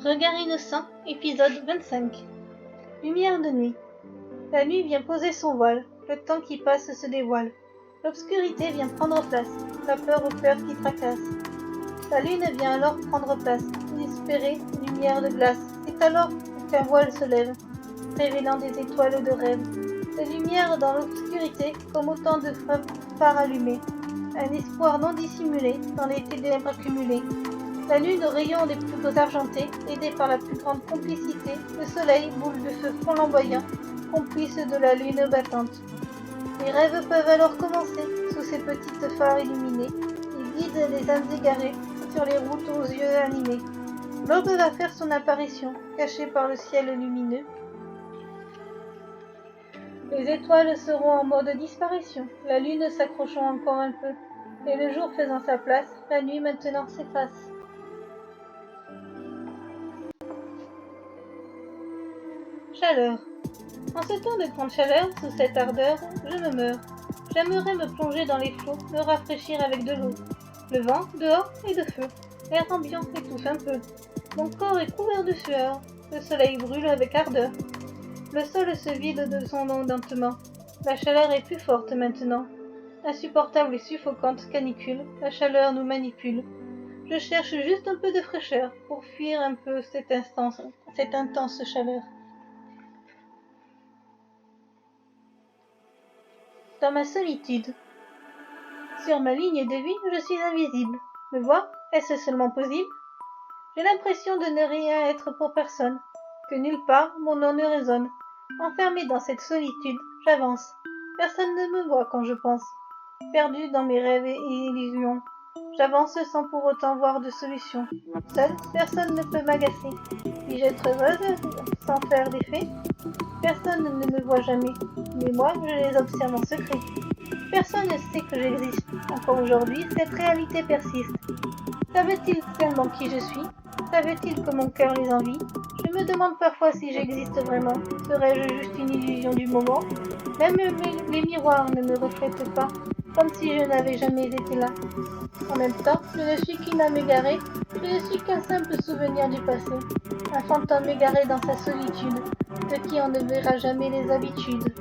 Regard innocent, épisode 25. Lumière de nuit. La nuit vient poser son voile, le temps qui passe se dévoile. L'obscurité vient prendre place, la peur au cœur qui tracasse. La lune vient alors prendre place, inespérée lumière de glace. C'est alors qu'un voile se lève, révélant des étoiles de rêve. Des lumières dans l'obscurité, comme autant de phares allumés. Un espoir non dissimulé dans les ténèbres accumulées. La lune aux rayons les plus argentés, aidée par la plus grande complicité, le soleil, boule de feu flamboyant, complice de la lune battante. Les rêves peuvent alors commencer, sous ces petites phares illuminés. Ils guident les âmes égarées, sur les routes aux yeux animés. L'aube va faire son apparition, cachée par le ciel lumineux. Les étoiles seront en mode disparition, la lune s'accrochant encore un peu, et le jour faisant sa place, la nuit maintenant s'efface. Chaleur. En ce temps de grande chaleur, sous cette ardeur, je me meurs. J'aimerais me plonger dans les flots, me rafraîchir avec de l'eau. Le vent, dehors, est de feu. L'air ambiant étouffe un peu. Mon corps est couvert de sueur. Le soleil brûle avec ardeur. Le sol se vide de son endettement. La chaleur est plus forte maintenant. Insupportable et suffocante canicule, la chaleur nous manipule. Je cherche juste un peu de fraîcheur pour fuir un peu cette intense chaleur. Dans ma solitude. Sur ma ligne de vie, je suis invisible. Me voir? Est-ce seulement possible? J'ai l'impression de ne rien être pour personne, que nulle part mon nom ne résonne. Enfermé dans cette solitude, j'avance. Personne ne me voit quand je pense. Perdu dans mes rêves et illusions. J'avance sans pour autant voir de solution. Seule, personne ne peut m'agacer. Puis-je être heureuse sans faire d'effet? Personne ne me voit jamais, mais moi je les observe en secret. Personne ne sait que j'existe. Encore aujourd'hui, cette réalité persiste. Savent-ils tellement qui je suis? Savent-ils que mon cœur les envie? Je me demande parfois si j'existe vraiment. Serais-je juste une illusion du moment? Même les miroirs ne me reflètent pas, comme si je n'avais jamais été là. En même temps, je ne suis qu'une âme égarée, je ne suis qu'un simple souvenir du passé. Un fantôme égaré dans sa solitude, de qui on ne verra jamais les habitudes.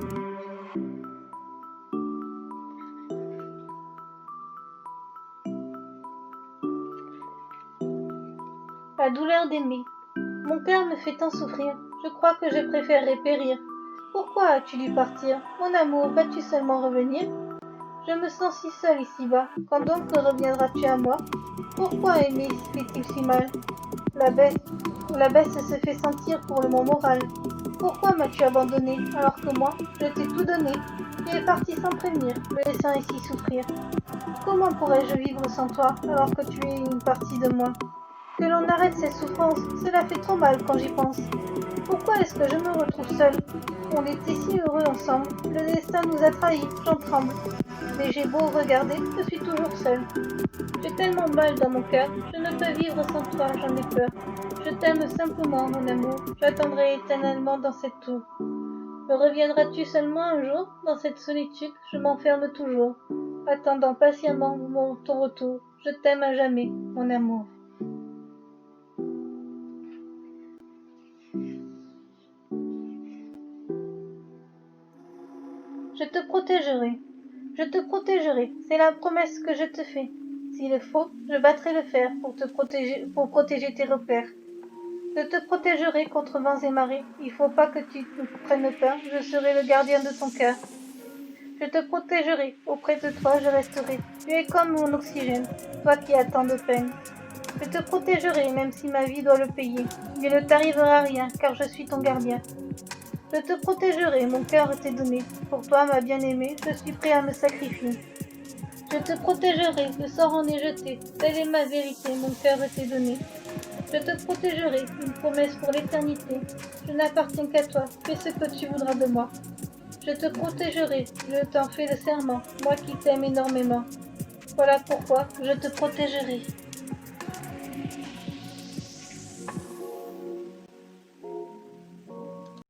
La douleur d'aimer. Mon cœur me fait tant souffrir, je crois que je préférerais périr. Pourquoi as-tu dû partir? Mon amour, vas-tu seulement revenir? Je me sens si seule ici-bas, quand donc reviendras-tu à moi? Pourquoi aimer fait-il si mal? La baisse se fait sentir pour mon moral. Pourquoi m'as-tu abandonné alors que moi, je t'ai tout donné? Tu es parti sans prévenir, me laissant ici souffrir. Comment pourrais-je vivre sans toi alors que tu es une partie de moi? Que l'on arrête cette souffrance, cela fait trop mal quand j'y pense. Pourquoi est-ce que je me retrouve seule? On était si heureux ensemble, le destin nous a trahis, j'en tremble. Mais j'ai beau regarder, je suis toujours seule. J'ai tellement mal dans mon cœur, je ne peux vivre sans toi, j'en ai peur. Je t'aime simplement, mon amour, j'attendrai éternellement dans cette tour. Me reviendras-tu seulement un jour? Dans cette solitude, je m'enferme toujours, attendant patiemment ton retour. Je t'aime à jamais, mon amour. Je te protégerai. Je te protégerai, c'est la promesse que je te fais. S'il faut, je battrai le fer pour protéger tes repères. Je te protégerai contre vents et marées. Il faut pas que tu prennes peur, je serai le gardien de ton cœur. Je te protégerai, auprès de toi je resterai. Tu es comme mon oxygène, toi qui as tant de peine. Je te protégerai, même si ma vie doit le payer. Il ne t'arrivera rien, car je suis ton gardien. Je te protégerai, mon cœur t'est donné. Pour toi, ma bien-aimée, je suis prêt à me sacrifier. Je te protégerai, le sort en est jeté. Telle est ma vérité, mon cœur t'est donné. Je te protégerai, une promesse pour l'éternité. Je n'appartiens qu'à toi, fais ce que tu voudras de moi. Je te protégerai, je t'en fais le serment, moi qui t'aime énormément. Voilà pourquoi je te protégerai.